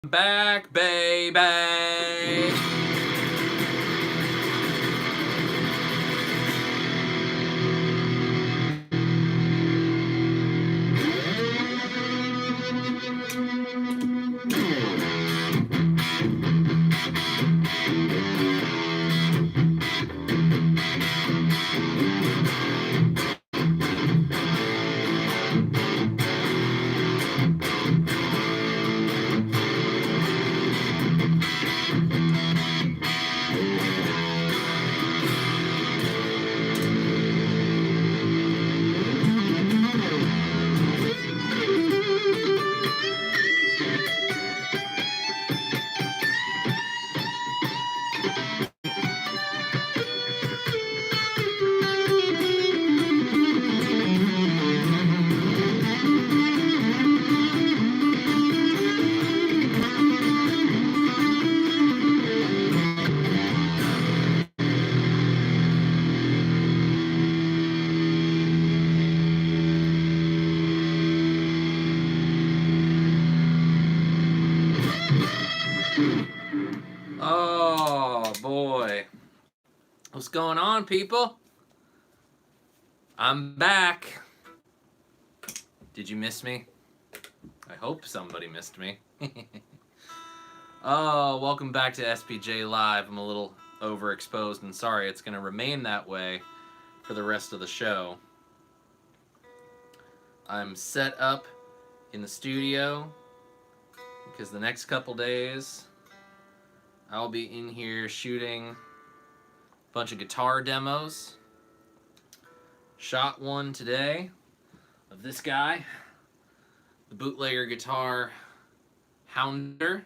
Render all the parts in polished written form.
Back, baby. Oh boy. What's going on, people? I'm back. Did you miss me? I hope somebody missed me. Oh, welcome back to SPJ Live. I'm a little overexposed and sorry, it's going to remain that way for the rest of the show. I'm set up in the studio because the next couple days I'll be in here shooting a bunch of guitar demos. Shot one today of this guy, the bootlegger guitar Hounder.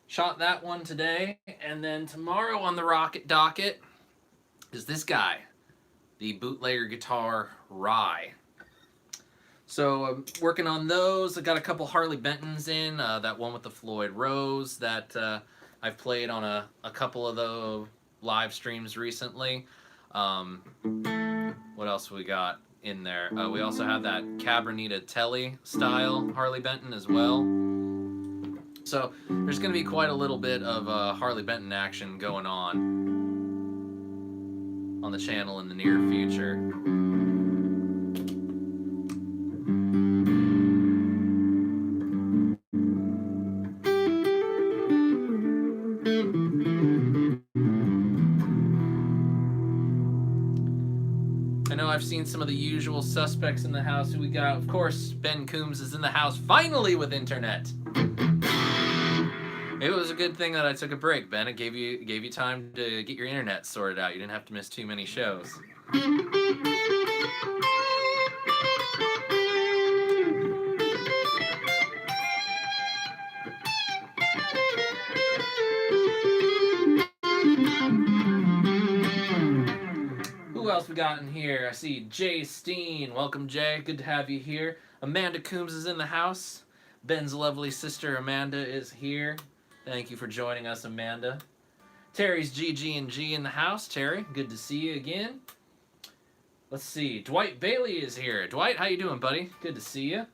Shot that one today, and then tomorrow on the rocket docket is this guy, the bootlegger guitar Rye. So I'm working on those. I got a couple Harley Bentons in, that one with the Floyd Rose that I've played on a couple of the live streams recently. What else we got in there? We also have that Cabronita Telly style Harley Benton as well. So there's going to be quite a little bit of Harley Benton action going on the channel in the near future. I know I've seen some of the usual suspects in the house. Who we got? Of course, Ben Coombs is in the house, finally with internet. It was a good thing that I took a break, Ben. It gave you time to get your internet sorted out. You didn't have to miss too many shows. Who else we got in here? I see Jay Steen. Welcome, Jay. Good to have you here. Amanda Coombs is in the house. Ben's lovely sister Amanda is here. Thank you for joining us, Amanda. Terry's GG&G in the house. Terry, good to see you again. Let's see. Dwight Bailey is here. Dwight, how you doing, buddy? Good to see you.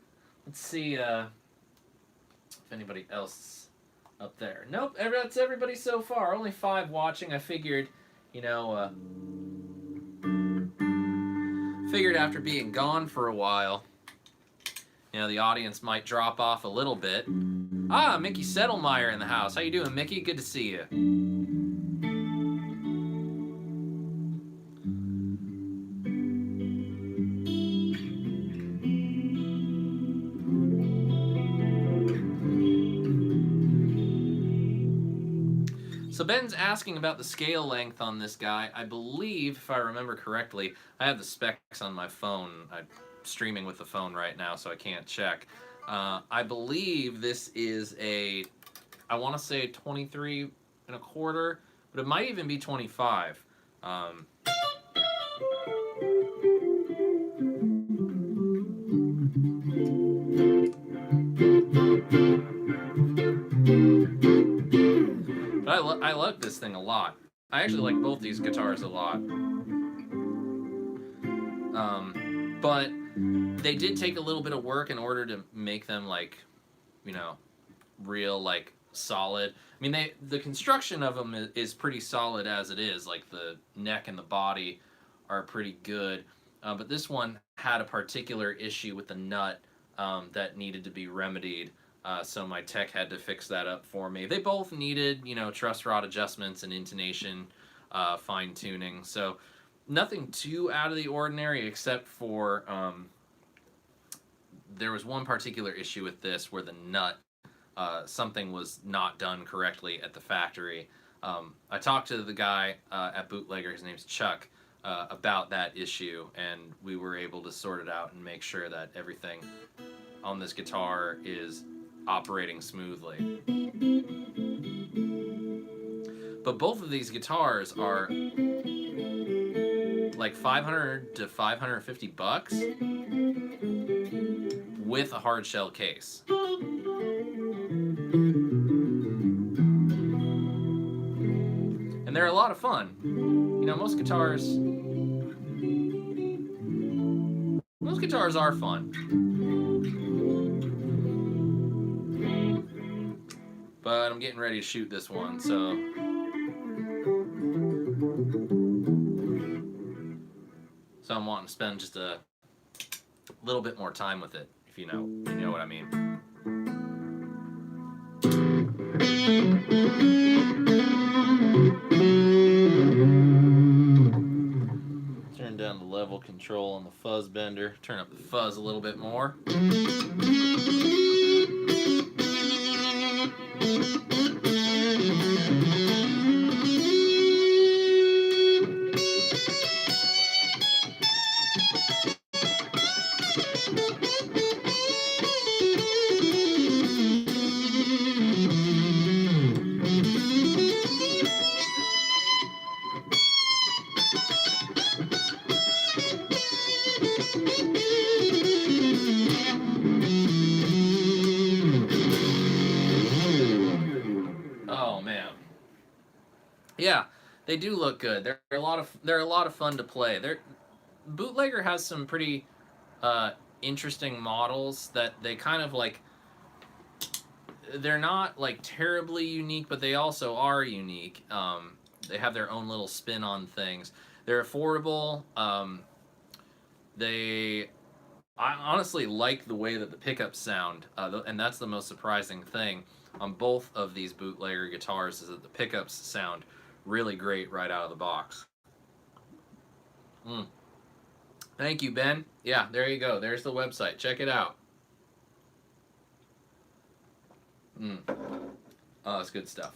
Let's see if anybody else is up there. Nope, that's everybody so far. Only 5 watching. I figured, figured after being gone for a while, the audience might drop off a little bit. Ah, Mickey Settlemeyer in the house. How you doing, Mickey? Good to see you. So Ben's asking about the scale length on this guy. I believe, if I remember correctly, I have the specs on my phone. I'm streaming with the phone right now, so I can't check. I believe this is I want to say 23 1/4, but it might even be 25. But I like this thing a lot. I actually like both these guitars a lot. But they did take a little bit of work in order to make them you know, real like solid. I mean, the construction of them is pretty solid as it is. Like the neck and the body are pretty good, but this one had a particular issue with the nut that needed to be remedied. So my tech had to fix that up for me. They both needed, you know, truss rod adjustments and intonation fine tuning. So nothing too out of the ordinary, except for there was one particular issue with this where the nut, something was not done correctly at the factory. I talked to the guy at Bootlegger, his name's Chuck, about that issue, and we were able to sort it out and make sure that everything on this guitar is operating smoothly. But both of these guitars are like $500 to $550 with a hard shell case. And they're a lot of fun. You know, most guitars are fun. But I'm getting ready to shoot this one, so I'm wanting to spend just a little bit more time with it, if you know what I mean. Turn down the level control on the fuzz bender, turn up the fuzz a little bit more. Oh man, yeah, they do look good. They're a lot of fun to play. Bootlegger has some pretty interesting models that they kind of like. They're not like terribly unique, but they also are unique. They have their own little spin on things. They're affordable. I honestly like the way that the pickups sound, and that's the most surprising thing on both of these Bootlegger guitars, is that the pickups sound really great right out of the box. Thank you, Ben. Yeah, there you go. There's the website. Check it out. Oh, that's good stuff.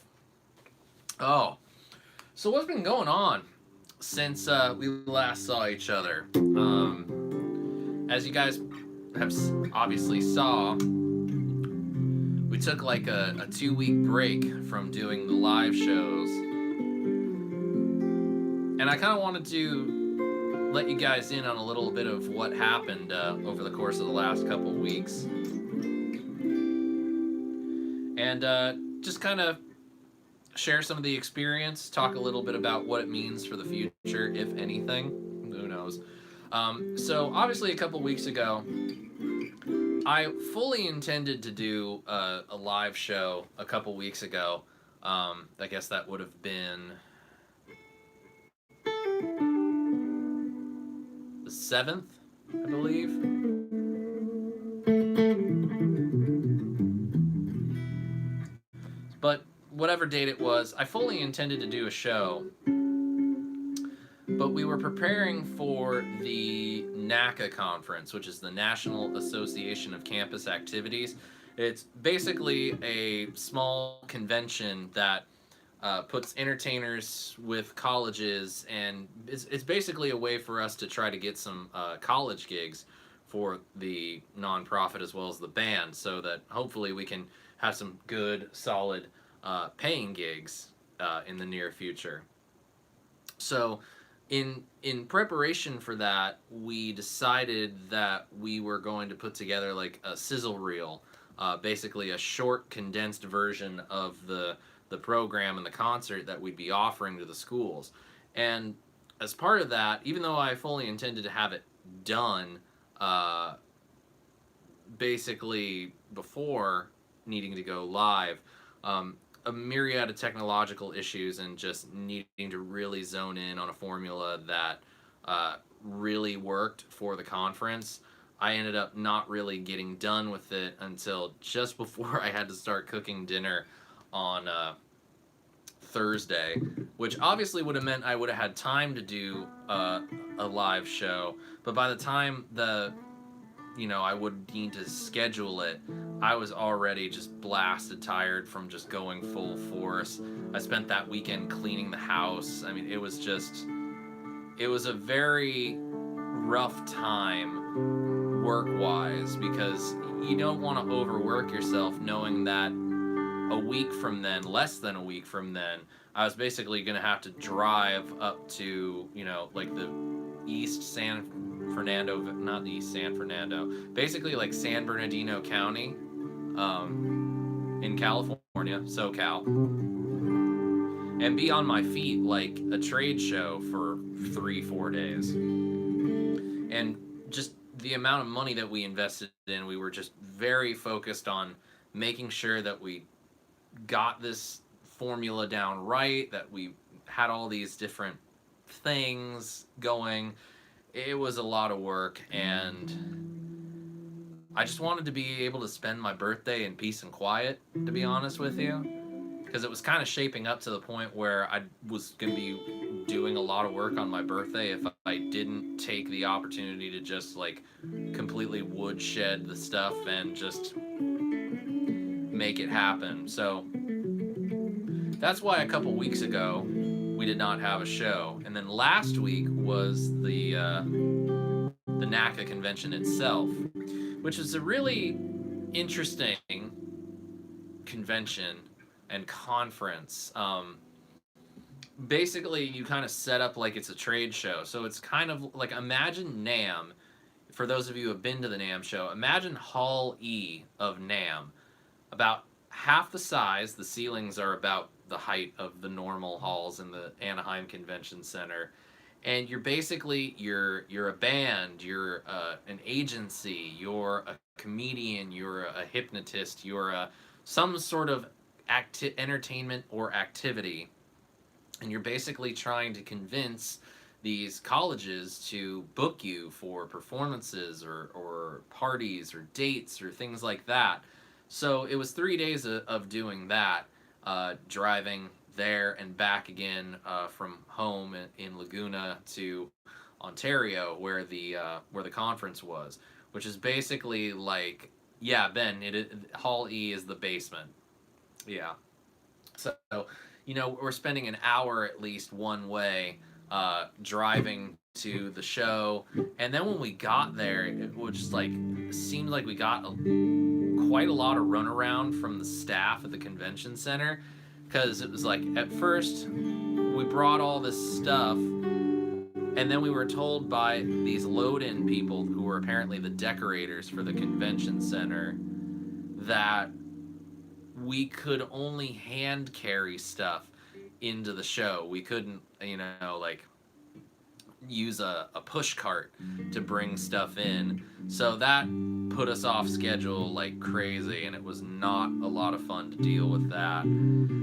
Oh, so what's been going on since we last saw each other? As you guys have obviously saw, we took like a 2-week break from doing the live shows, and I kind of wanted to let you guys in on a little bit of what happened over the course of the last couple weeks, and just kind of share some of the experience, talk a little bit about what it means for the future, if anything. Who knows? So obviously a couple weeks ago, I fully intended to do a live show a couple weeks ago. I guess that would have been the 7th, I believe. But whatever date it was, I fully intended to do a show. But we were preparing for the NACA conference, which is the National Association of Campus Activities. It's basically a small convention that puts entertainers with colleges, and it's basically a way for us to try to get some college gigs for the nonprofit as well as the band, so that hopefully we can have some good, solid paying gigs in the near future. So in preparation for that, we decided that we were going to put together like a sizzle reel, basically a short condensed version of the program and the concert that we'd be offering to the schools. And as part of that, even though I fully intended to have it done basically before needing to go live. A myriad of technological issues and just needing to really zone in on a formula that really worked for the conference. I ended up not really getting done with it until just before I had to start cooking dinner on Thursday, which obviously would have meant I would have had time to do a live show. But by the time I would need to schedule it, I was already just blasted tired from just going full force. I spent that weekend cleaning the house. I mean, it was a very rough time work-wise, because you don't want to overwork yourself knowing that a week from then, less than a week from then, I was basically going to have to drive up to, like the East San Fernando, not East San Fernando, basically like San Bernardino County, in California, SoCal, and be on my feet like a trade show for 3-4 days. And just the amount of money that we invested in, we were just very focused on making sure that we got this formula down right, that we had all these different things going. It was a lot of work, and I just wanted to be able to spend my birthday in peace and quiet, to be honest with you, because it was kind of shaping up to the point where I was going to be doing a lot of work on my birthday if I didn't take the opportunity to just like completely woodshed the stuff and just make it happen. So that's why a couple weeks ago we did not have a show, and then last week was the NACA convention itself, which is a really interesting convention and conference. Basically, you kind of set up like it's a trade show, so it's kind of like, imagine NAMM. For those of you who have been to the NAMM show, imagine Hall E of NAMM. About half the size, the ceilings are about the height of the normal halls in the Anaheim Convention Center, and you're basically you're a band, you're an agency, you're a comedian, you're a hypnotist, you're some sort of entertainment or activity, and you're basically trying to convince these colleges to book you for performances or parties or dates or things like that. So it was 3 days of doing that, driving there and back again from home in Laguna to Ontario, where the conference was, which is basically like, yeah, Ben, Hall E is the basement. Yeah. So, we're spending an hour at least one way driving to the show, and then when we got there, it was just like, seemed like we got quite a lot of runaround from the staff at the convention center, because it was like, at first we brought all this stuff, and then we were told by these load-in people who were apparently the decorators for the convention center that we could only hand carry stuff into the show. We couldn't, like, use a push cart to bring stuff in. So that put us off schedule like crazy, and it was not a lot of fun to deal with that.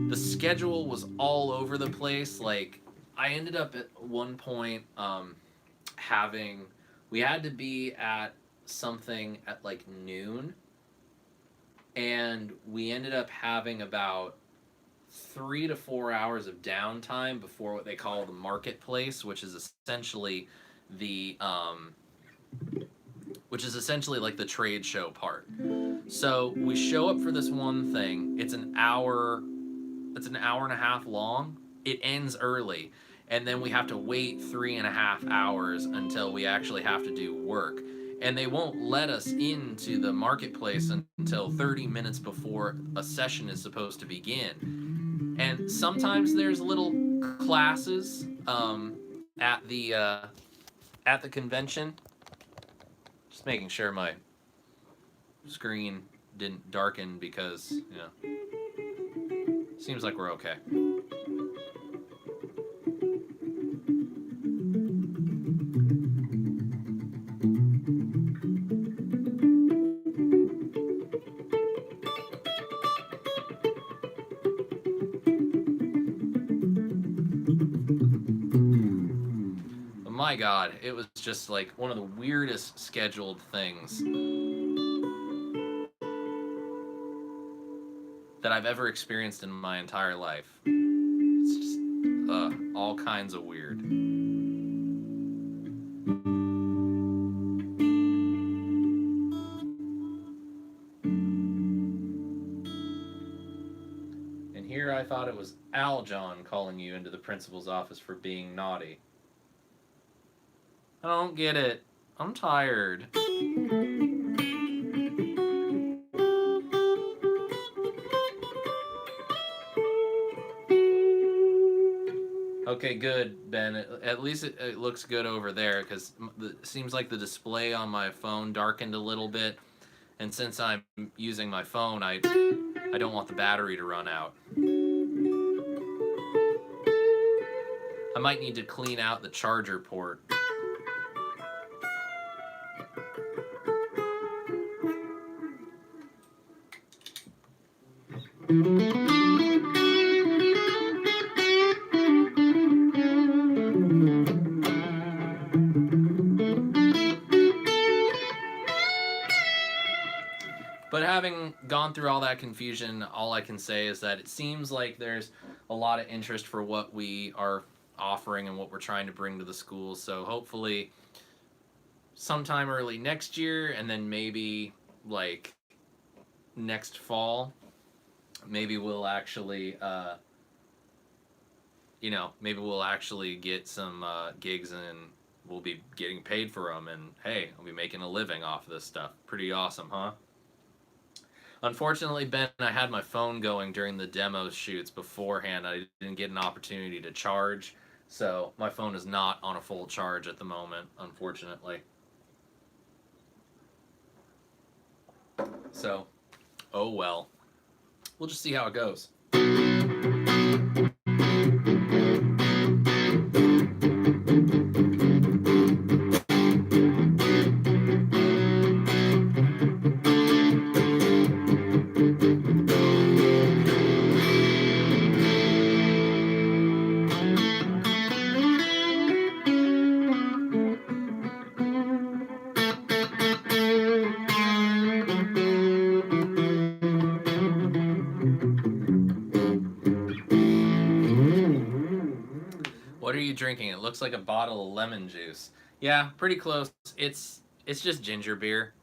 The schedule was all over the place. Like, I ended up at one point we had to be at something at like noon, and we ended up having about 3 to 4 hours of downtime before what they call the marketplace, which is essentially like the trade show part. So we show up for this one thing. It's an hour and a half long. It ends early, and then we have to wait 3.5 hours until we actually have to do work. And they won't let us into the marketplace until 30 minutes before a session is supposed to begin. And sometimes there's little classes at the convention. Just making sure my screen didn't darken, because seems like we're okay. my God, it was just like one of the weirdest scheduled things that I've ever experienced in my entire life. It's just all kinds of weird. And here I thought it was Aljon calling you into the principal's office for being naughty. I don't get it. I'm tired. Okay, good, Ben. At least it looks good over there, because it seems like the display on my phone darkened a little bit, and since I'm using my phone, I don't want the battery to run out. I might need to clean out the charger port. But having gone through all that confusion, all I can say is that it seems like there's a lot of interest for what we are offering and what we're trying to bring to the school. So hopefully sometime early next year, and then maybe like next fall, maybe we'll actually maybe we'll actually get some gigs, and we'll be getting paid for them, and hey, I'll be making a living off of this stuff. Pretty awesome, huh? Unfortunately, Ben, I had my phone going during the demo shoots beforehand. I didn't get an opportunity to charge, so my phone is not on a full charge at the moment, unfortunately. So, oh well. We'll just see how it goes. What are you drinking? It looks like a bottle of lemon juice. Yeah, pretty close. It's just ginger beer.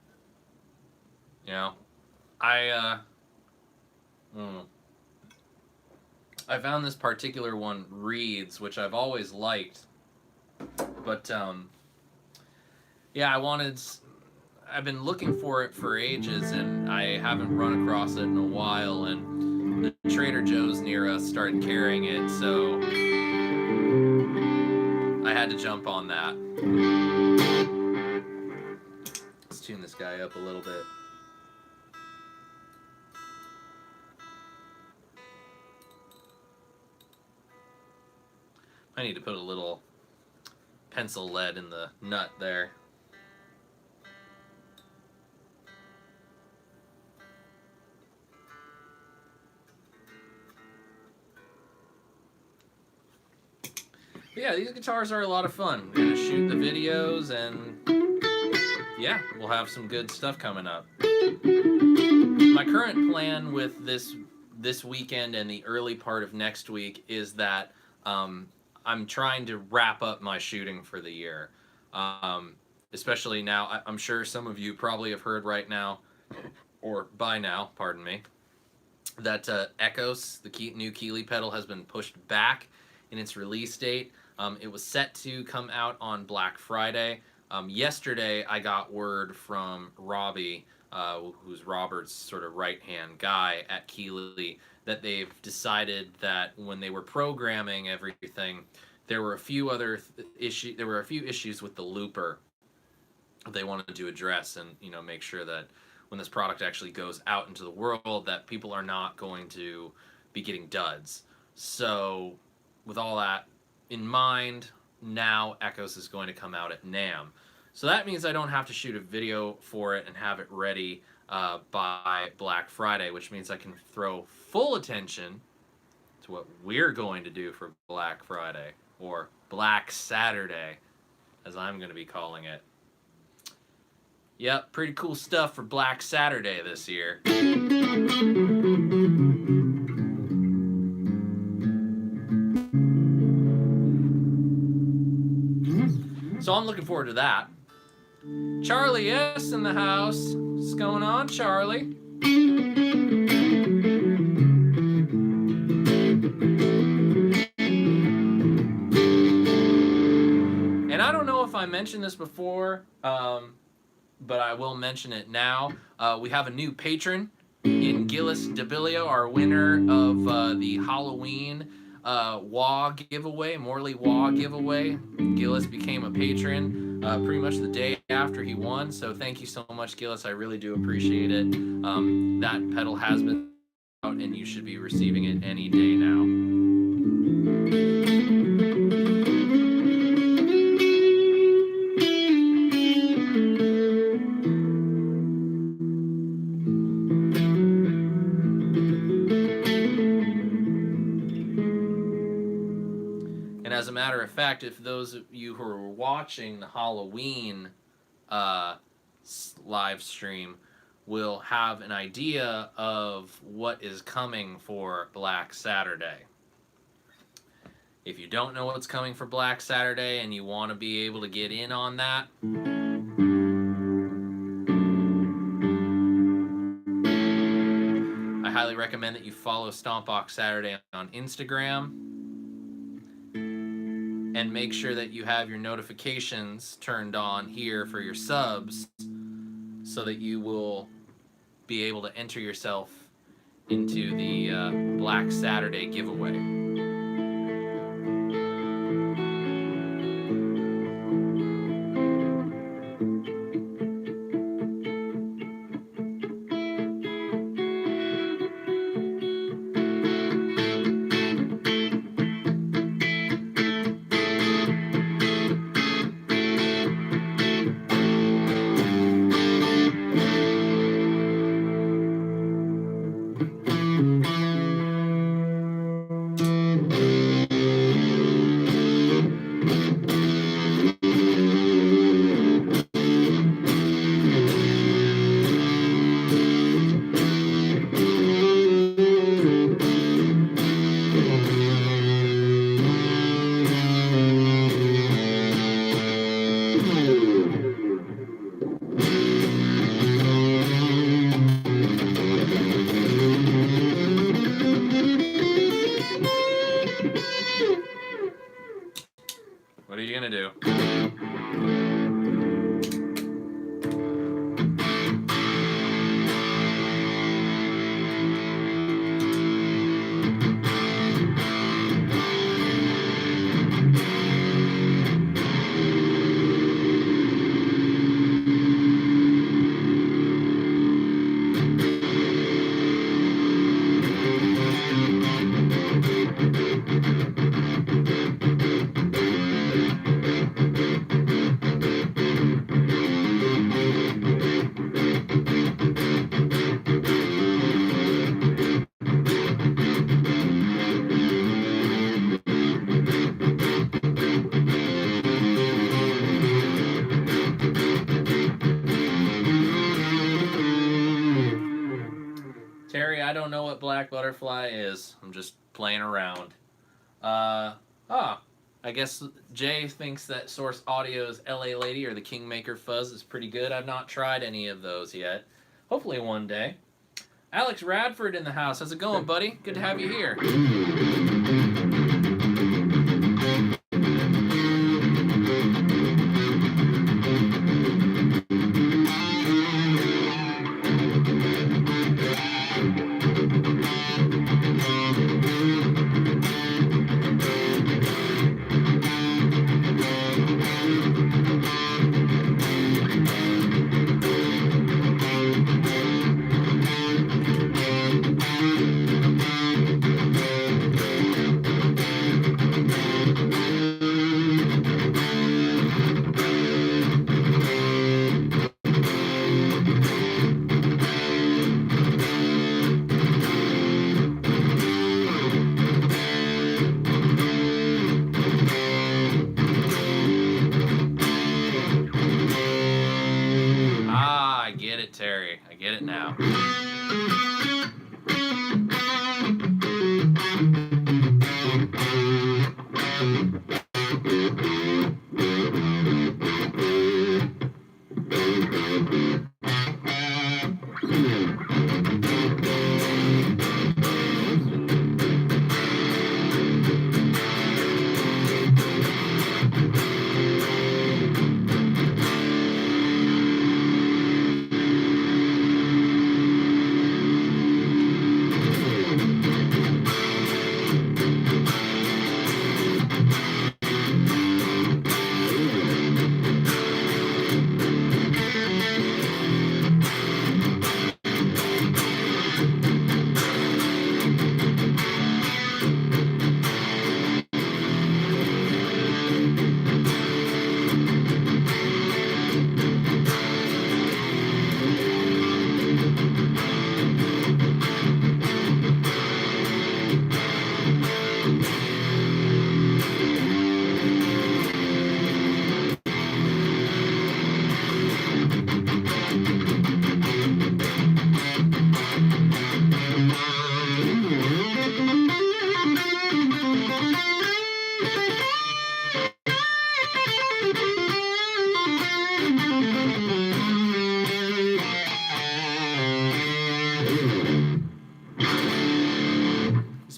You know, I found this particular one, Reed's, which I've always liked, but yeah, I've been looking for it for ages, and I haven't run across it in a while, and the Trader Joe's near us started carrying it, so I had to jump on that. Let's tune this guy up a little bit. I need to put a little pencil lead in the nut there. But yeah, these guitars are a lot of fun. We're gonna shoot the videos, and yeah, we'll have some good stuff coming up. My current plan with this weekend and the early part of next week is that I'm trying to wrap up my shooting for the year. Especially now, I'm sure some of you probably have heard right now, or by now, pardon me, that Echoes, the new Keeley pedal, has been pushed back in its release date. It was set to come out on Black Friday. Yesterday, I got word from Robbie, who's Robert's sort of right-hand guy at Keeley, that they've decided that when they were programming everything, there were a few issues with the looper that they wanted to address, and make sure that when this product actually goes out into the world, that people are not going to be getting duds. So with all that in mind, now Echoes is going to come out at NAMM. So that means I don't have to shoot a video for it and have it ready by Black Friday, which means I can throw full attention to what we're going to do for Black Friday, or Black Saturday, as I'm going to be calling it. Yep, pretty cool stuff for Black Saturday this year. So I'm looking forward to that. Charlie S. in the house. What's going on, Charlie? And I don't know if I mentioned this before, but I will mention it now. We have a new patron in Gillis Debilio, our winner of the Halloween WA giveaway, Morley WA giveaway. Gillis became a patron pretty much the day after he won, so thank you so much, Gillis. I really do appreciate it. That pedal has been out, and you should be receiving it any day now. As a matter of fact, if those of you who are watching the Halloween live stream will have an idea of what is coming for Black Saturday. If you don't know what's coming for Black Saturday and you want to be able to get in on that, I highly recommend that you follow Stompbox Saturday on Instagram. And make sure that you have your notifications turned on here for your subs so that you will be able to enter yourself into the Black Saturday giveaway. What are you gonna do? Terry, I don't know what Black Butterfly is. I'm just playing around. I guess Jay thinks that Source Audio's LA Lady or the Kingmaker Fuzz is pretty good. I've not tried any of those yet. Hopefully one day. Alex Radford in the house. How's it going, buddy? Good to have you here.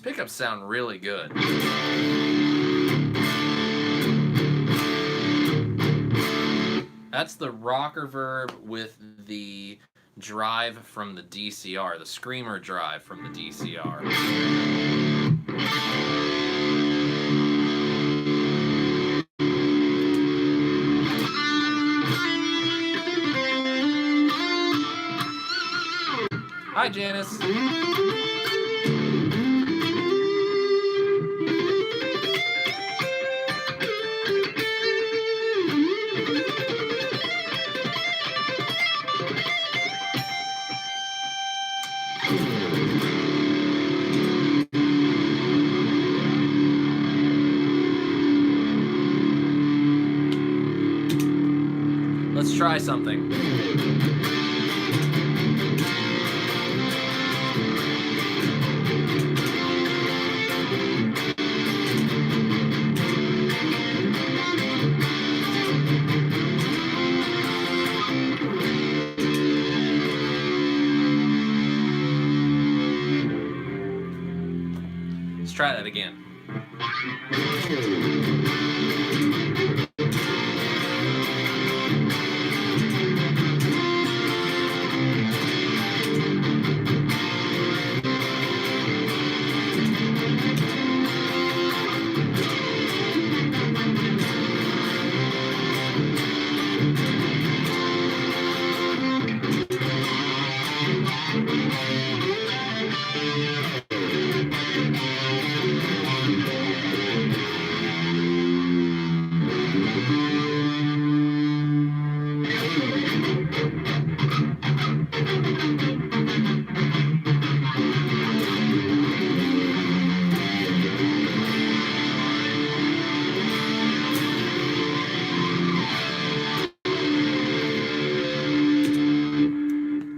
These pickups sound really good. That's the rocker verb with the drive from the DCR, the screamer drive from the DCR. Hi, Janice. Let's try something. Let's try that again.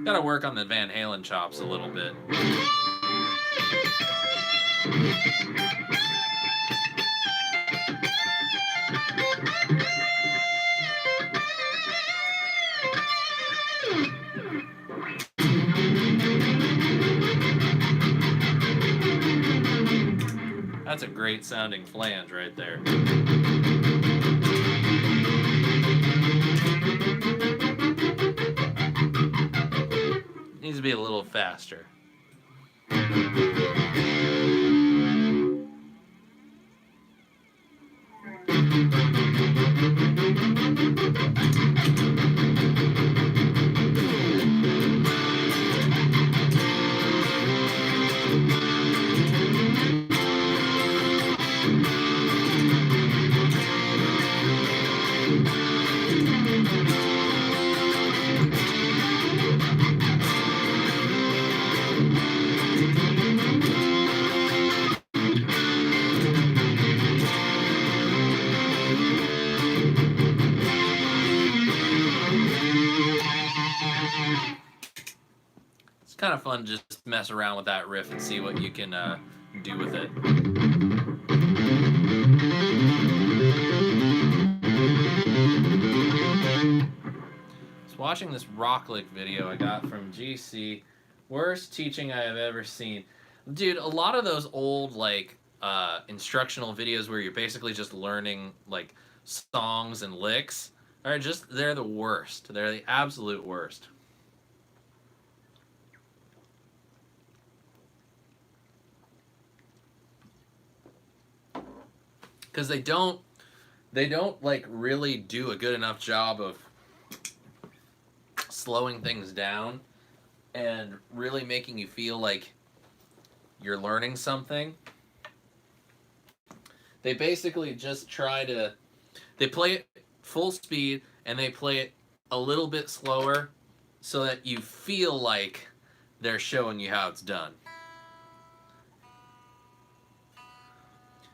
Gotta work on the Van Halen chops a little bit. That's a great sounding flange right there. Needs to be a little faster. It's kind of fun just to mess around with that riff and see what you can do with it. I was watching this rock lick video I got from GC. Worst teaching I have ever seen. Dude, a lot of those old like instructional videos where you're basically just learning like songs and licks are just, they're the worst. They're the absolute worst. Because they don't like really do a good enough job of slowing things down and really making you feel like you're learning something. They basically just try to, they play it full speed and they play it a little bit slower so that you feel like they're showing you how it's done.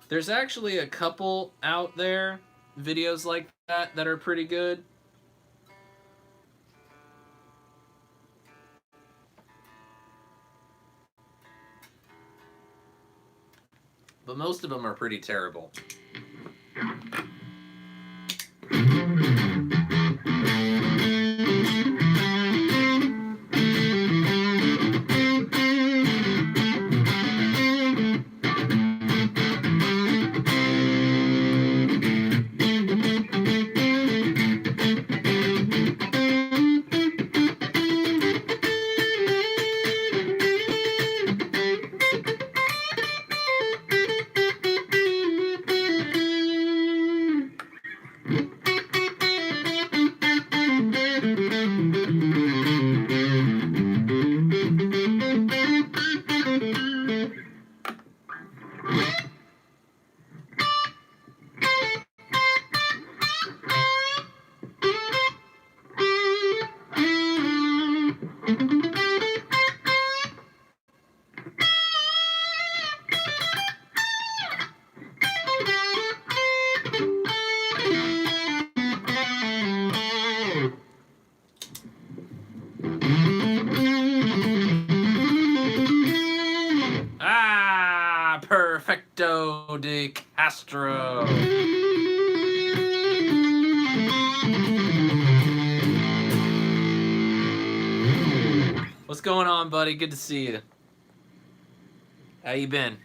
There's actually a couple out there, videos like that are pretty good. But most of them are pretty terrible. Perfecto de Castro. What's going on, buddy? Good to see you. How you been?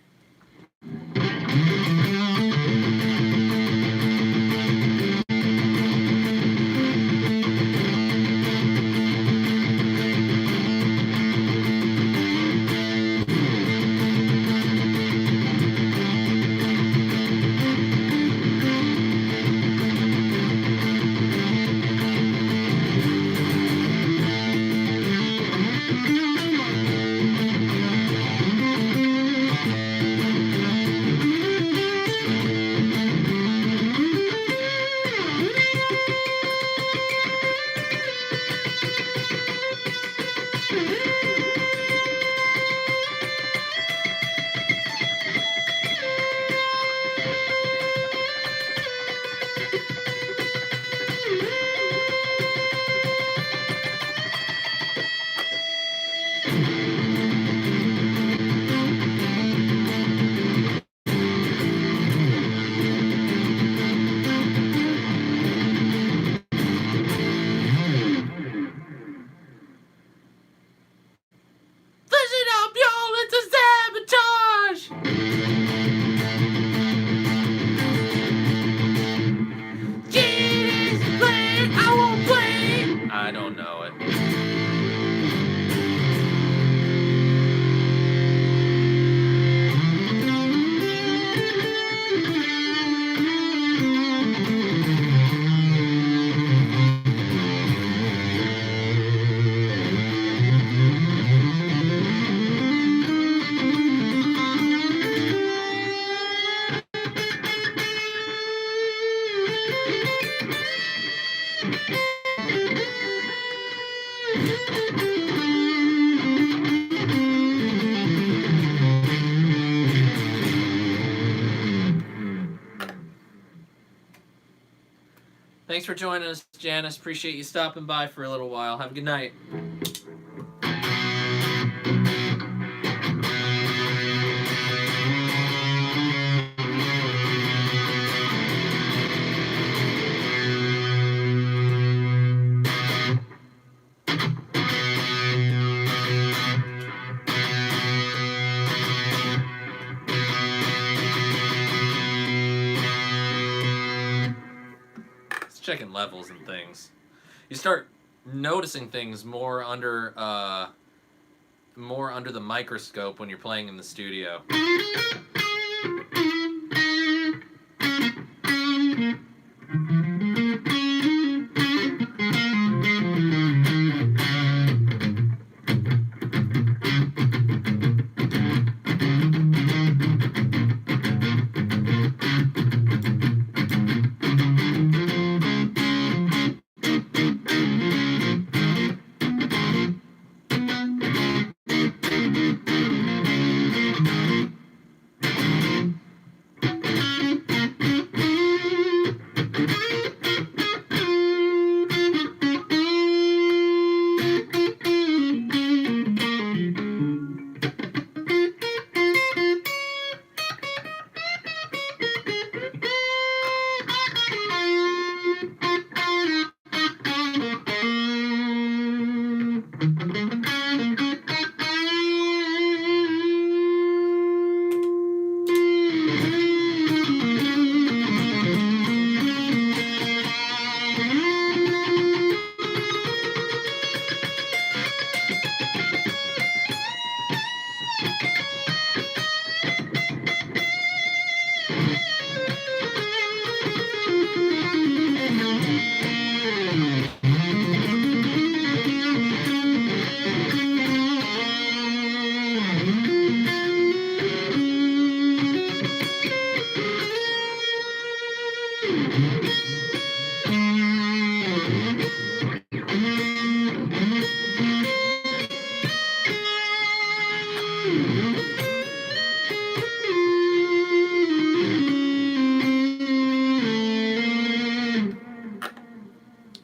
Listen up, y'all! It's a sabotage! Get is playing, I won't play! I don't know it. Thanks for joining us, Janice. Appreciate you stopping by for a little while. Have a good night. Checking levels and things. You start noticing things more under the microscope when you're playing in the studio.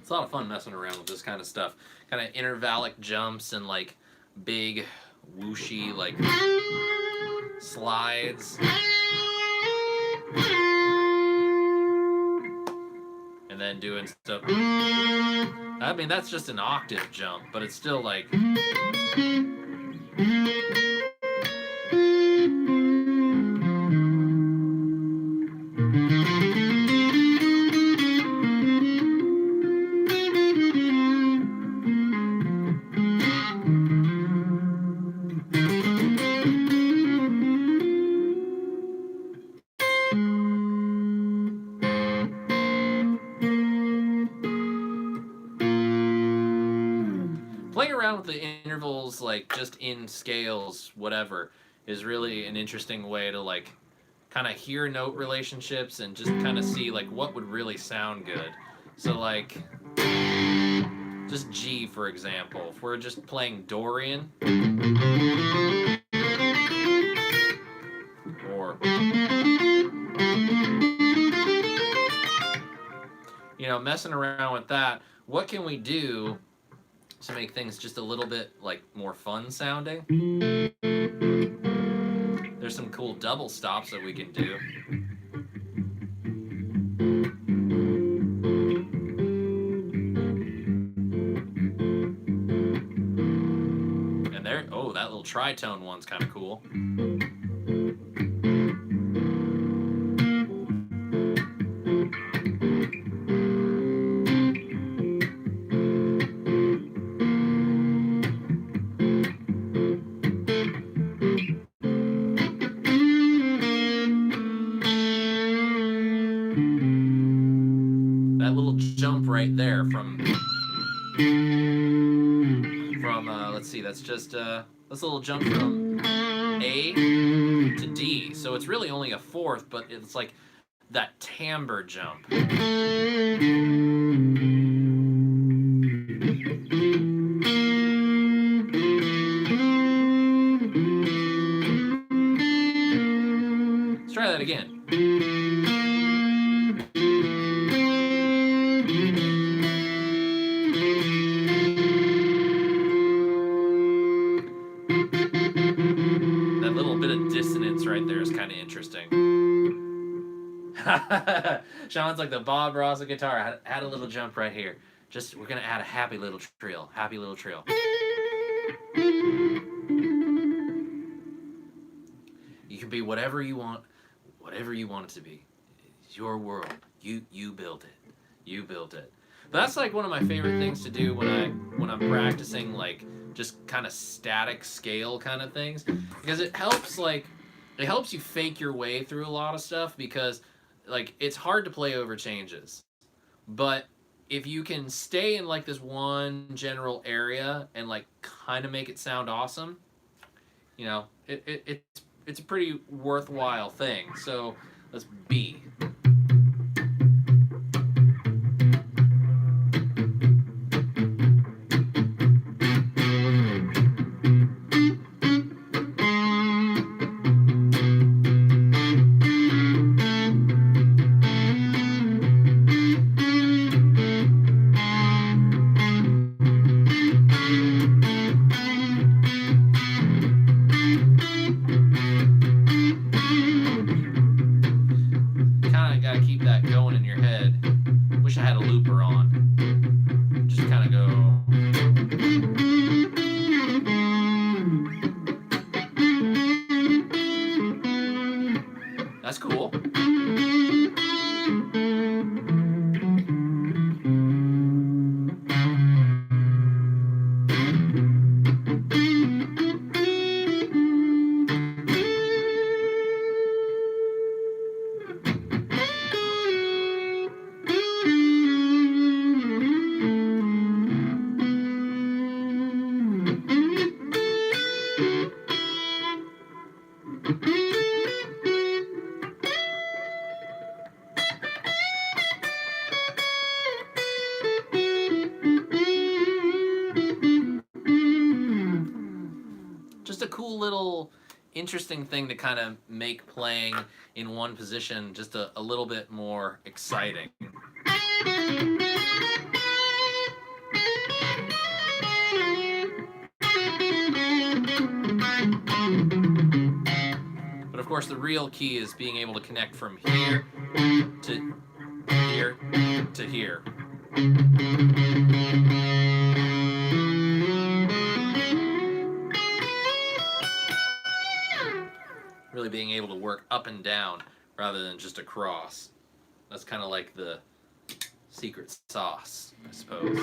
It's a lot of fun messing around with this kind of stuff. Kind of intervallic jumps and like big whooshy like slides. And then doing stuff. I mean, that's just an octave jump, but it's still like... Playing around with the intervals, like just in scales, whatever, is really an interesting way to like kind of hear note relationships and just kind of see like what would really sound good. So like just G, for example, if we're just playing Dorian, or you know, messing around with that, what can we do to make things just a little bit like more fun sounding? There's some cool double stops that we can do. And there, oh, that little tritone one's kind of cool. Jump right there from let's see, that's just that's a little jump from A to D, so it's really only a fourth, but it's like that timbre jump. Let's try that again. Right there is kind of interesting. Sean's like the Bob Ross of guitar. Add a little jump right here. Just, we're gonna add a happy little trill. Happy little trill. You can be whatever you want it to be. It's your world. You built it. You built it. But that's like one of my favorite things to do when I'm practicing like just kind of static scale kind of things, because it helps you fake your way through a lot of stuff, because like it's hard to play over changes. But if you can stay in like this one general area and like kind of make it sound awesome, you know, it's a pretty worthwhile thing. So let's B. That's cool. Just a cool little interesting thing to kind of make playing in one position just a little bit more exciting. course, the real key is being able to connect from here to here to here. Really being able to work up and down rather than just across. That's kind of like the secret sauce, I suppose.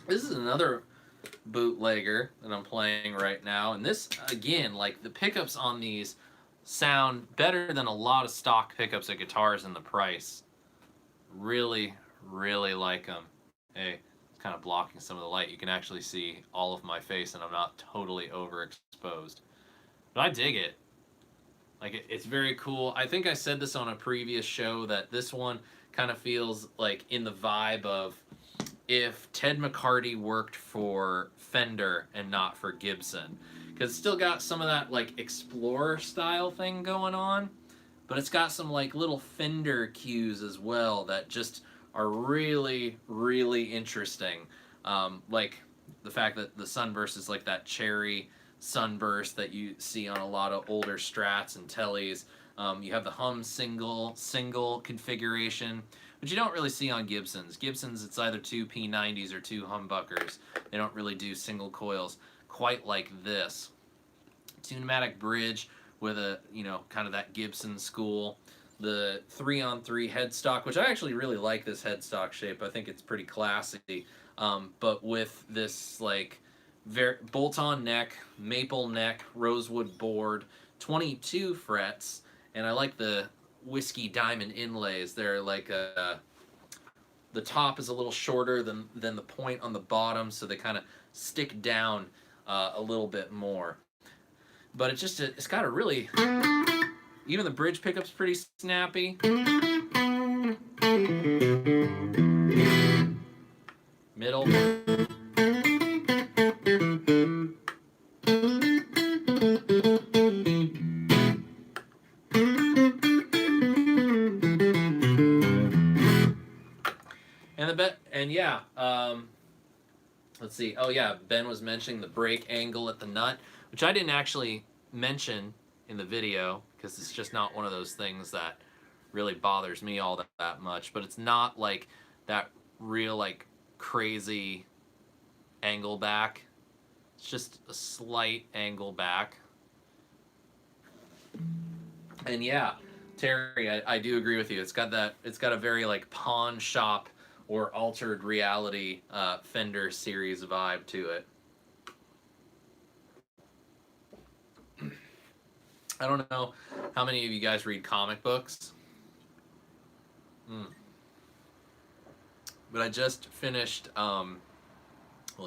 This is another bootlegger that I'm playing right now, and this, again, like, the pickups on these sound better than a lot of stock pickups at guitars in the price. Really, really like them. Hey, it's kind of blocking some of the light. You can actually see all of my face, and I'm not totally overexposed. But I dig it. Like, it's very cool. I think I said this on a previous show that this one kind of feels like in the vibe of if Ted McCarty worked for Fender and not for Gibson. Because it's still got some of that, like, Explorer style thing going on, but it's got some, like, little Fender cues as well that just are really, really interesting. Like, the fact that the sunburst is like that cherry sunburst that you see on a lot of older Strats and Tellys. You have the hum single configuration, which you don't really see on Gibsons. Gibsons, it's either two P90s or two humbuckers. They don't really do single coils quite like this. Tunematic bridge with a, you know, kind of that Gibson school. The 3-on-3 headstock, which I actually really like this headstock shape. I think it's pretty classy. But with this, like, bolt-on neck, maple neck, rosewood board, 22 frets, and I like the whiskey diamond inlays. They're like the top is a little shorter than the point on the bottom, so they kind of stick down a little bit more. But it's got a really, even the bridge pickup's pretty snappy. Middle. And yeah, let's see. Oh yeah, Ben was mentioning the break angle at the nut, which I didn't actually mention in the video because it's just not one of those things that really bothers me all that much. But it's not like that real, like, crazy angle back. It's just a slight angle back. And yeah, Terry, I do agree with you. It's got a very, like, pawn shop or altered reality Fender series vibe to it. I don't know how many of you guys read comic books. But I just finished, well,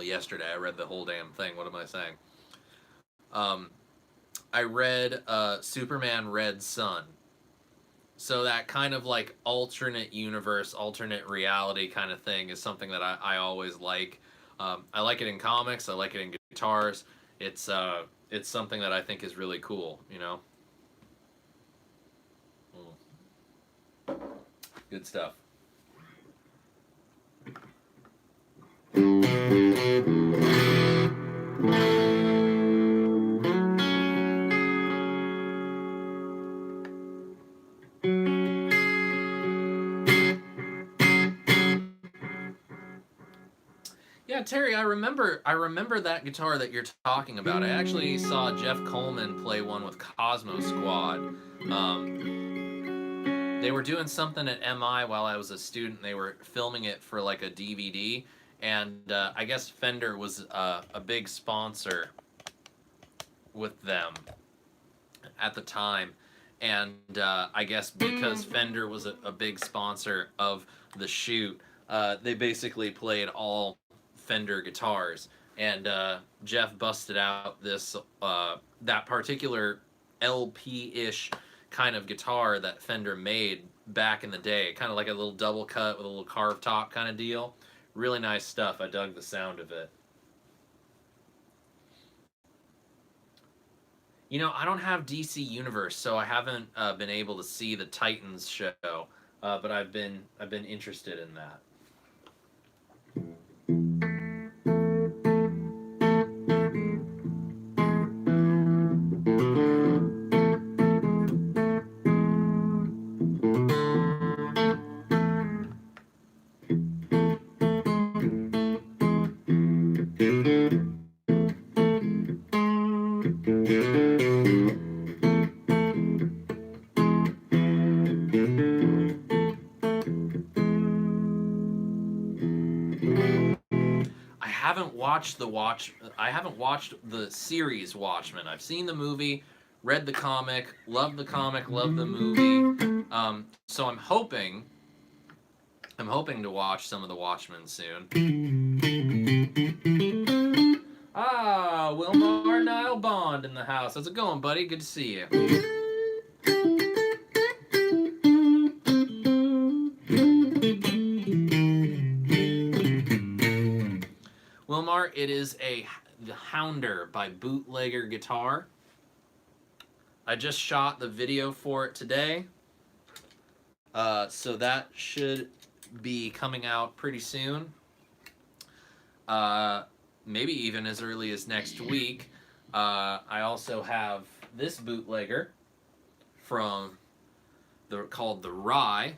yesterday I read the whole damn thing. What am I saying? I read Superman Red Sun. So that kind of, like, alternate universe, alternate reality kind of thing is something that I always like. I like it in comics. I like it in guitars. It's something that I think is really cool, you know? Good stuff. Yeah, Terry, I remember that guitar that you're talking about. I actually saw Jeff Coleman play one with Cosmo Squad. They were doing something at MI while I was a student. They were filming it for, like, a DVD, and I guess Fender was a big sponsor with them at the time. And I guess because Fender was a big sponsor of the shoot, they basically played all Fender guitars, and Jeff busted out this that particular LP-ish kind of guitar that Fender made back in the day, kind of like a little double cut with a little carved top kind of deal. Really nice stuff. I dug the sound of it. You know, I don't have DC Universe, so I haven't been able to see the Titans show, but I've been interested in that. I haven't watched the series Watchmen. I've seen the movie, read the comic, loved the movie. So I'm hoping to watch some of the Watchmen soon. Ah, Wilmar Nile Bond in the house. How's it going, buddy? Good to see you. Wilmar, it is the Hounder by Bootlegger Guitar. I just shot the video for it today, so that should be coming out pretty soon. Maybe even as early as next week. I also have this bootlegger called the Rye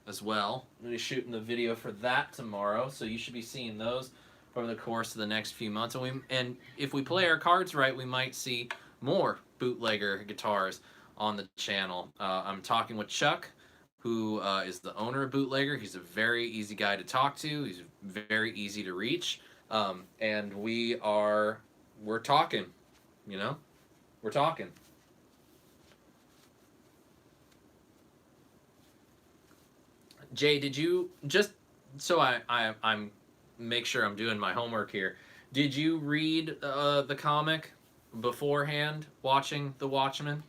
as well. I'm going to be shooting the video for that tomorrow, so you should be seeing those over the course of the next few months. And if we play our cards right, we might see more bootlegger guitars on the channel. I'm talking with Chuck, who is the owner of Bootlegger. He's a very easy guy to talk to. He's very easy to reach. And we're talking, we're talking. Jay, did you, just so I'm make sure I'm doing my homework here, did you read the comic beforehand watching The Watchmen?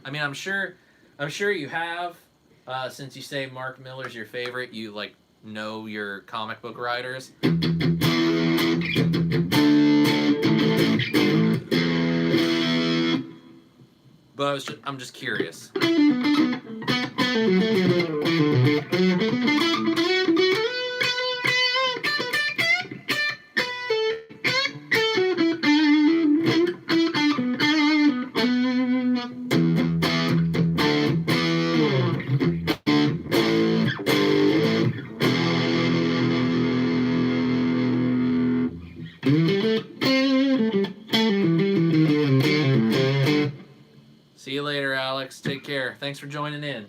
I mean, I'm sure you have, since you say Mark Miller's your favorite, you know your comic book writers. But I'm just curious. See you later, Alex. Take care. Thanks for joining in.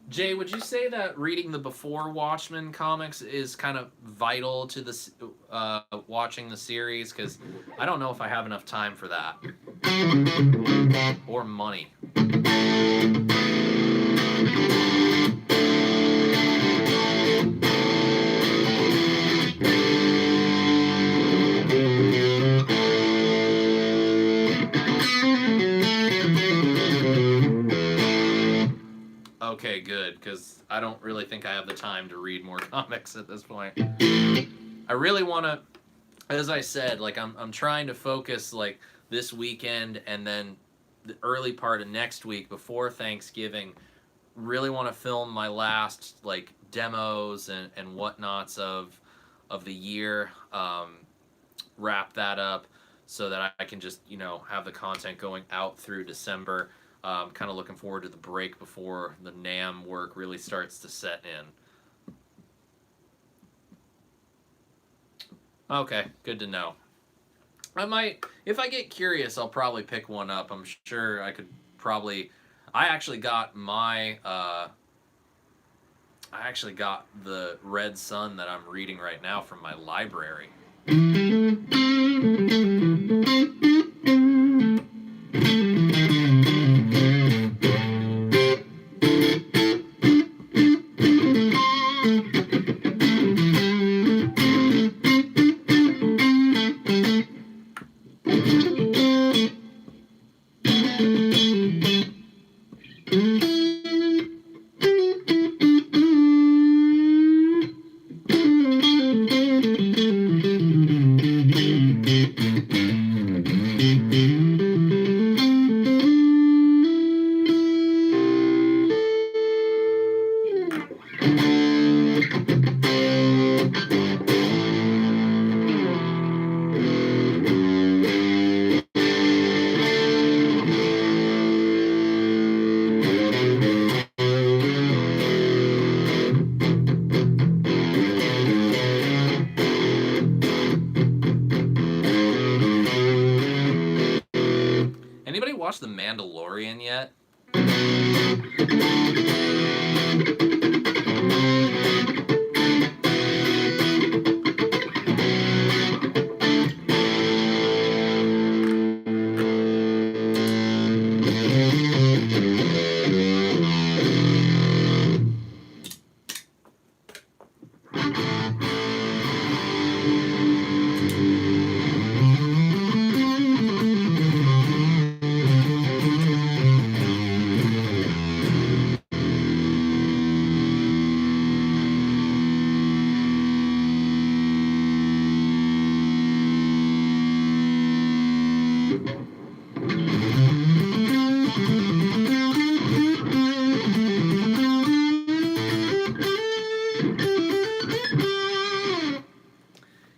Jay, would you say that reading the before Watchmen comics is kind of vital to the watching the series? Because I don't know if I have enough time for that. Or money. Okay, good, because I don't really think I have the time to read more comics at this point. I really want to, as I said, I'm trying to focus this weekend and then the early part of next week before Thanksgiving. Really want to film my last demos and whatnots of the year. Wrap that up so that I can just have the content going out through December. Kind of looking forward to the break before the NAMM work really starts to set in. Okay, good to know. I might, if I get curious, I'll probably pick one up. I'm sure I could probably. I actually got the Red Sun that I'm reading right now from my library. Anybody watch The Mandalorian yet?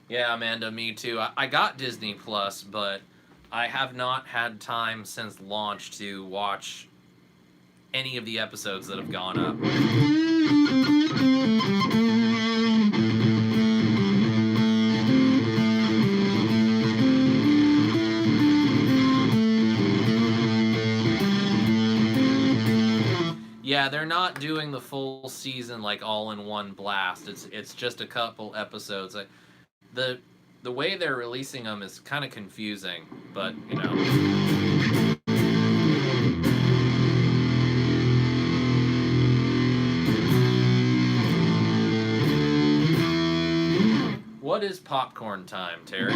Yeah, Amanda, me too. I got Disney Plus, but I have not had time since launch to watch any of the episodes that have gone up. Yeah, they're not doing the full season like all in one blast. It's just a couple episodes. The way they're releasing them is kind of confusing, but you know. What is popcorn time, Terry?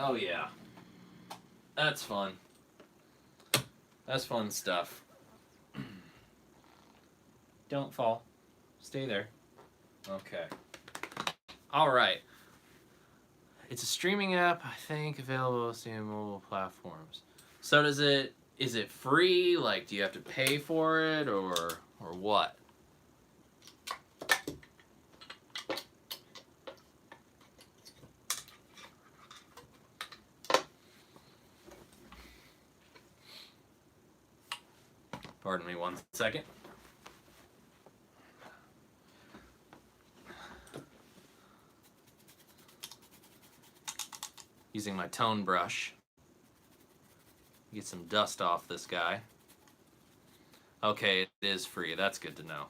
Oh yeah. That's fun. That's fun stuff. Don't fall. Stay there. Okay. All right. It's a streaming app, I think, available on mobile platforms. So is it free? Like, do you have to pay for it or what? Pardon me 1 second. Using my tone brush. Get some dust off this guy. Okay, it is free. That's good to know.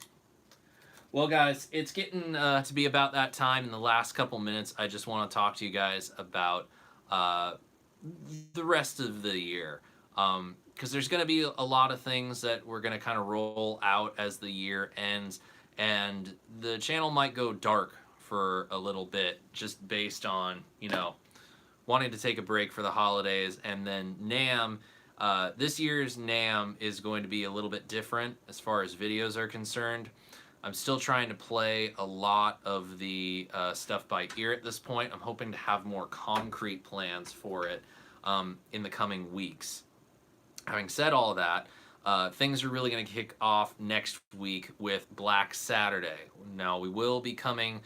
Well, guys, it's getting to be about that time. In the last couple minutes, I just want to talk to you guys about the rest of the year. Because there's going to be a lot of things that we're going to kind of roll out as the year ends, and the channel might go dark for a little bit, just based on, you know, wanting to take a break for the holidays. And then NAMM, this year's NAMM is going to be a little bit different as far as videos are concerned. I'm still trying to play a lot of the stuff by ear at this point. I'm hoping to have more concrete plans for it in the coming weeks. Having said all of that, things are really going to kick off next week with Black Saturday. Now, we will be coming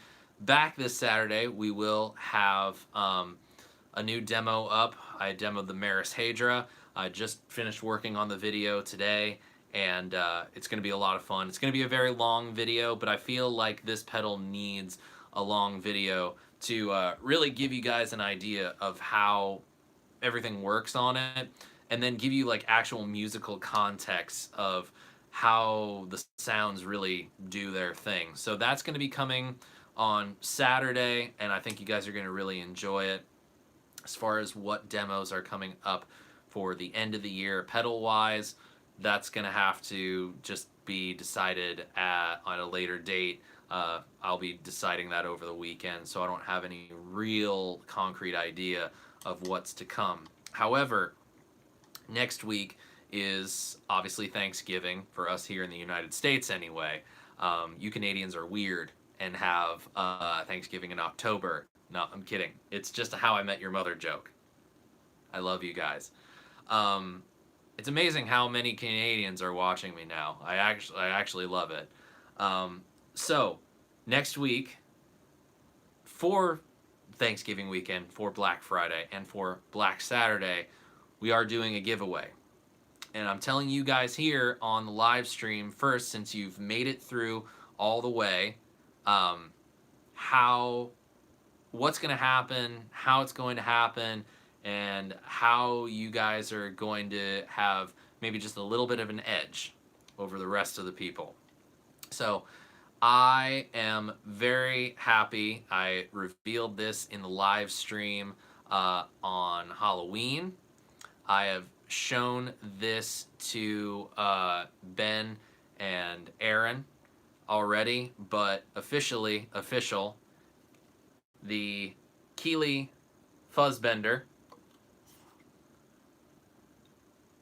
back this Saturday, we will have a new demo up. I demoed the Maris Hadra. I just finished working on the video today, and it's going to be a lot of fun. It's going to be a very long video, but I feel like this pedal needs a long video to really give you guys an idea of how everything works on it, and then give you like actual musical context of how the sounds really do their thing. So that's going to be coming on Saturday, and I think you guys are going to really enjoy it. As far as what demos are coming up for the end of the year pedal wise, that's going to have to just be decided on a later date. I'll be deciding that over the weekend, so I don't have any real concrete idea of what's to come. However, next week is obviously Thanksgiving for us here in the United States anyway. You Canadians are weird and have Thanksgiving in October. No, I'm kidding. It's just a How I Met Your Mother joke. I love you guys. It's amazing how many Canadians are watching me now. I actually love it. So next week, for Thanksgiving weekend, for Black Friday, and for Black Saturday, we are doing a giveaway. And I'm telling you guys here on the live stream first, since you've made it through all the way, what's going to happen, how it's going to happen, and how you guys are going to have maybe just a little bit of an edge over the rest of the people. So I am very happy I revealed this in the live stream on Halloween. I have shown this to Ben and Aaron already, but official, the Keeley Fuzzbender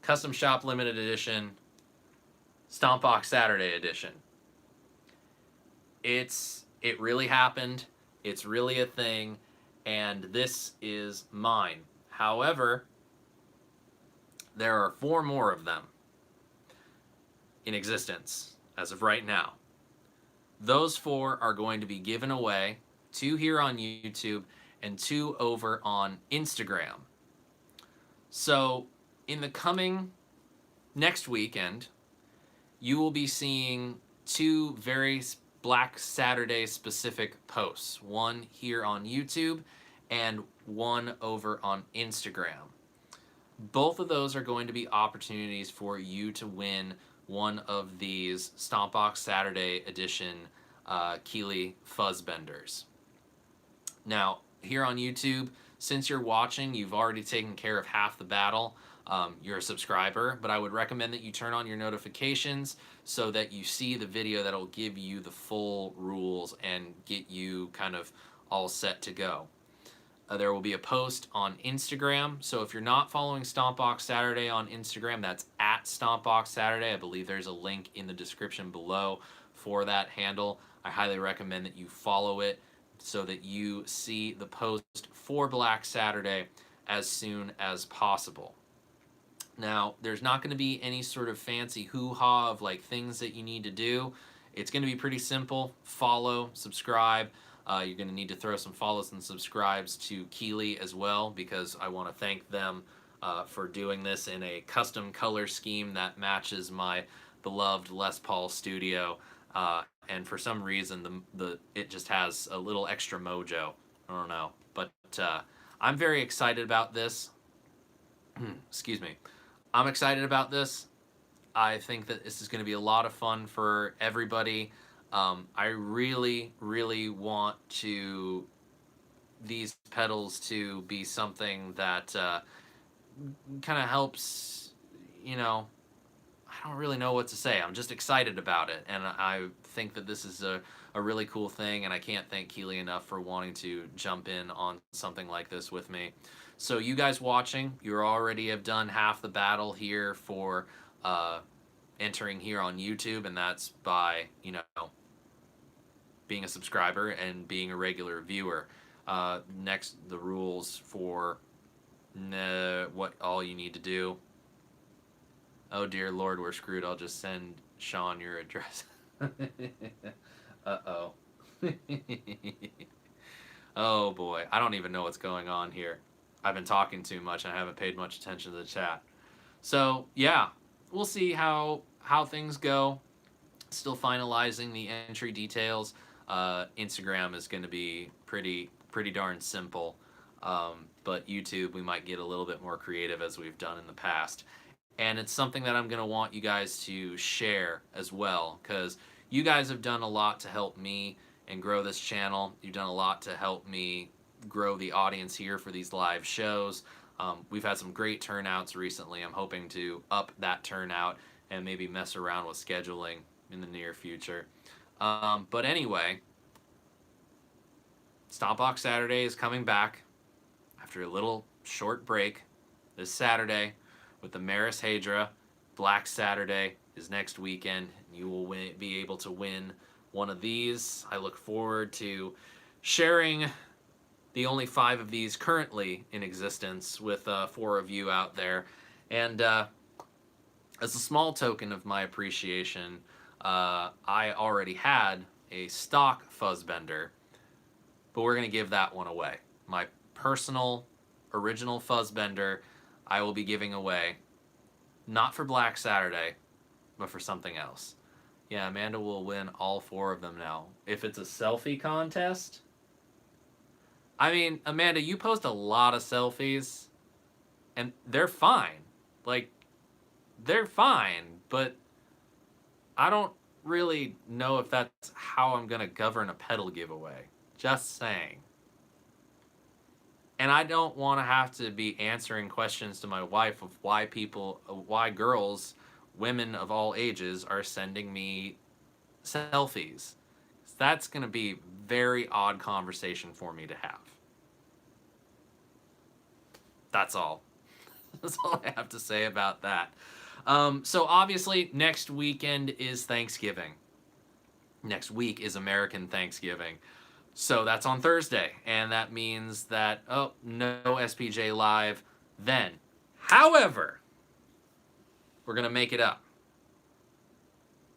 Custom Shop Limited Edition Stompbox Saturday Edition. It really happened. It's really a thing, and this is mine. However, there are 4 more of them in existence as of right now. Those 4 are going to be given away, 2 here on YouTube and 2 over on Instagram. So in the coming next weekend, you will be seeing 2 very Black Saturday specific posts. One here on YouTube and one over on Instagram. Both of those are going to be opportunities for you to win one of these Stompbox Saturday Edition Keeley Fuzzbenders. Now, here on YouTube, since you're watching, you've already taken care of half the battle. You're a subscriber, but I would recommend that you turn on your notifications so that you see the video that'll give you the full rules and get you kind of all set to go. There will be a post on Instagram, so if you're not following Stompbox Saturday on Instagram, that's at Stompbox Saturday. I believe there's a link in the description below for that handle. I highly recommend that you follow it so that you see the post for Black Saturday as soon as possible. Now, there's not going to be any sort of fancy hoo-ha of like things that you need to do. It's going to be pretty simple. Follow, subscribe. You're going to need to throw some follows and subscribes to Keeley as well, because I want to thank them for doing this in a custom color scheme that matches my beloved Les Paul studio. And for some reason, it just has a little extra mojo. I don't know. But I'm very excited about this. Excuse me. I'm excited about this. I think that this is going to be a lot of fun for everybody. I really, really want these pedals to be something that kind of helps, I don't really know what to say. I'm just excited about it, and I think that this is a really cool thing, and I can't thank Keeley enough for wanting to jump in on something like this with me. So you guys watching, you already have done half the battle here for entering here on YouTube, and that's by, being a subscriber and being a regular viewer. Next, the rules for what all you need to do. Oh dear Lord, we're screwed. I'll just send Sean your address. Uh-oh. Oh boy, I don't even know what's going on here. I've been talking too much and I haven't paid much attention to the chat. So yeah, we'll see how things go. Still finalizing the entry details. Instagram is going to be pretty darn simple, but YouTube we might get a little bit more creative as we've done in the past. And it's something that I'm going to want you guys to share as well, because you guys have done a lot to help me and grow this channel. You've done a lot to help me grow the audience here for these live shows. We've had some great turnouts recently. I'm hoping to up that turnout and maybe mess around with scheduling in the near future. But anyway, Stompbox Saturday is coming back after a little short break this Saturday with the Maris Hadra. Black Saturday is next weekend, and you will be able to win one of these. I look forward to sharing the only 5 of these currently in existence with 4 of you out there. And as a small token of my appreciation, I already had a stock fuzzbender, but we're going to give that one away. My personal original fuzzbender I will be giving away, not for Black Saturday, but for something else. Yeah, Amanda will win all 4 of them now. If it's a selfie contest, I mean, Amanda, you post a lot of selfies, and they're fine. Like, they're fine, but I don't really know if that's how I'm going to govern a pedal giveaway. Just saying. And I don't want to have to be answering questions to my wife of why girls, women of all ages, are sending me selfies. That's going to be very odd conversation for me to have. That's all. That's all I have to say about that. So obviously next weekend is Thanksgiving. Next week is American Thanksgiving. So that's on Thursday, and that means that, oh, no SPJ Live then. However, we're going to make it up.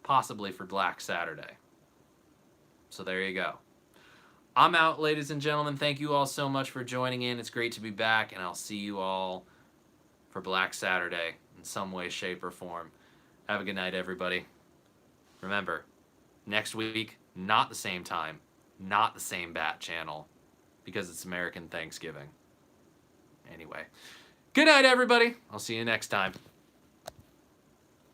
Possibly for Black Saturday. So there you go. I'm out, ladies and gentlemen. Thank you all so much for joining in. It's great to be back, and I'll see you all for Black Saturday in some way, shape, or form. Have a good night, everybody. Remember, next week, not the same time, not the same bat channel, because it's American Thanksgiving. Anyway, good night, everybody. I'll see you next time.